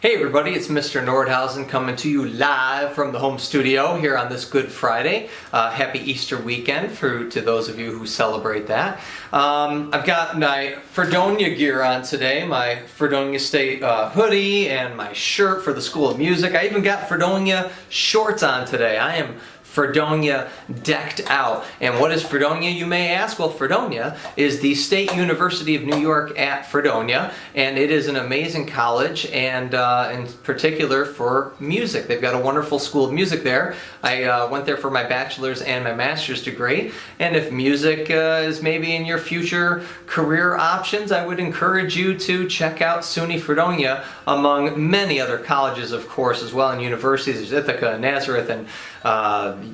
Hey everybody, it's Mr. Nordhausen coming to you live from the home studio here on this Good Friday. Happy Easter weekend to those of you who celebrate that. I've got my Fredonia gear on today, my Fredonia State hoodie and my shirt for the School of Music. I even got Fredonia shorts on today. I am Fredonia decked out. And what is Fredonia, you may ask? Well, Fredonia is the State University of New York at Fredonia, and it is an amazing college, and in particular for music. They've got a wonderful school of music there. I went there for my bachelor's and my master's degree, and if music is maybe in your future career options, I would encourage you to check out SUNY Fredonia, among many other colleges, of course, as well, and universities. There's Ithaca and Nazareth and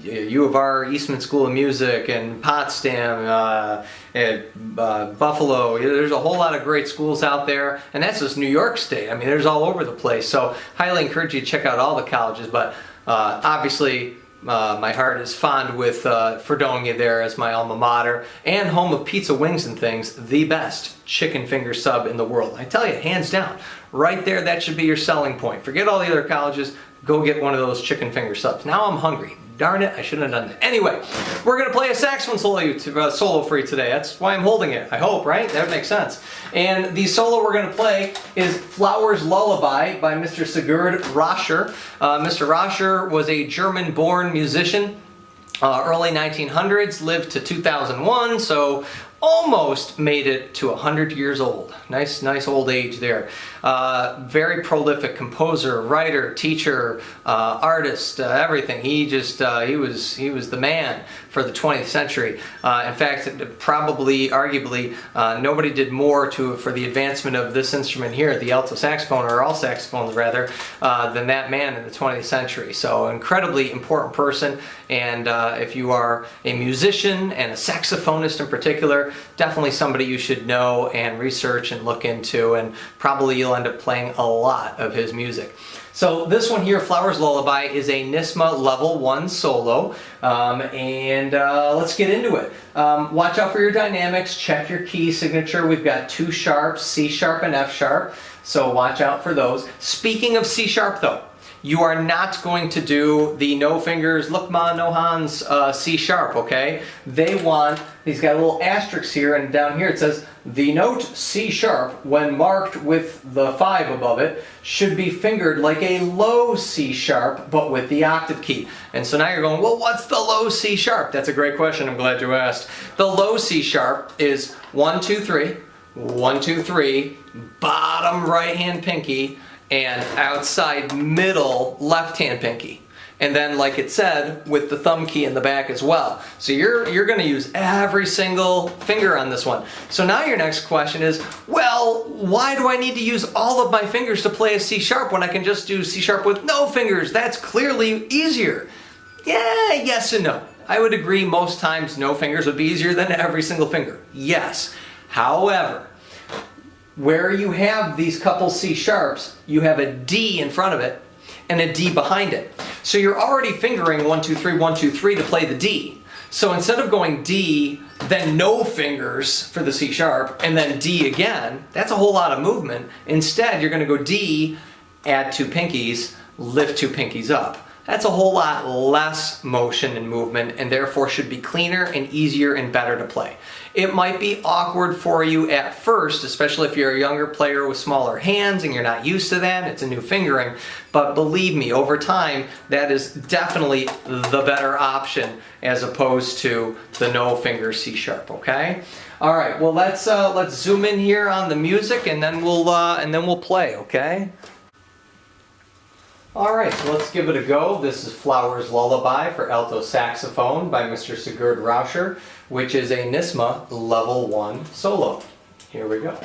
U of R, Eastman School of Music, and Potsdam, Buffalo. There's a whole lot of great schools out there, and that's just New York State. I mean, there's all over the place. So highly encourage you to check out all the colleges, but obviously my heart is fond with Fredonia there as my alma mater, and home of pizza, wings, and things, the best chicken finger sub in the world. I tell you, hands down, right there, that should be your selling point. Forget all the other colleges, go get one of those chicken finger subs. Now I'm hungry. Darn it, I shouldn't have done that. Anyway, we're going to play a saxophone solo for you today. That's why I'm holding it, I hope, right? That would make sense. And the solo we're going to play is Flowers Lullaby by Mr. Sigurd Rascher. Mr. Rascher was a German-born musician, early 1900s, lived to 2001, so almost made it to 100 years old. Nice old age there. Very prolific composer, writer, teacher, artist, everything. He was the man for the 20th century. In fact, probably, arguably, nobody did more for the advancement of this instrument here, the alto saxophone, or all saxophones rather, than that man in the 20th century. So incredibly important person, and if you are a musician and a saxophonist in particular, definitely somebody you should know and research and look into, and probably you'll end up playing a lot of his music. So this one here, Flowers Lullaby, is a NYSSMA Level 1 solo, and let's get into it. Watch out for your dynamics, check your key signature. We've got two sharps, C sharp and F sharp, so watch out for those. Speaking of C sharp though, you are not going to do the no fingers, look ma, no hands, C sharp, okay? He's got a little asterisk here, and down here it says, the note C sharp, when marked with the 5 above it, should be fingered like a low C sharp, but with the octave key. And so now you're going, well, what's the low C sharp? That's a great question, I'm glad you asked. The low C sharp is 1, 2, 3, 1, 2, 3, bottom right hand pinky, and outside middle left hand pinky. And then, like it said, with the thumb key in the back as well. So you're going to use every single finger on this one. So now your next question is, well, why do I need to use all of my fingers to play a C sharp when I can just do C sharp with no fingers? That's clearly easier. Yeah, yes and no. I would agree most times no fingers would be easier than every single finger. Yes. However, where you have these couple C sharps, you have a D in front of it and a D behind it. So you're already fingering 1, 2, 3, 1, 2, 3 to play the D. So instead of going D, then no fingers for the C sharp, and then D again, that's a whole lot of movement. Instead, you're going to go D, add 2 pinkies, lift 2 pinkies up. That's a whole lot less motion and movement, and therefore should be cleaner and easier and better to play. It might be awkward for you at first, especially if you're a younger player with smaller hands and you're not used to that, it's a new fingering, but believe me, over time, that is definitely the better option as opposed to the no finger C sharp, okay? All right, well let's zoom in here on the music, and then we'll play, okay? Alright, so let's give it a go. This is Flowers Lullaby for Alto Saxophone by Mr. Sigurd Rascher, which is a NYSSMA Level 1 solo. Here we go.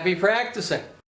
happy practicing.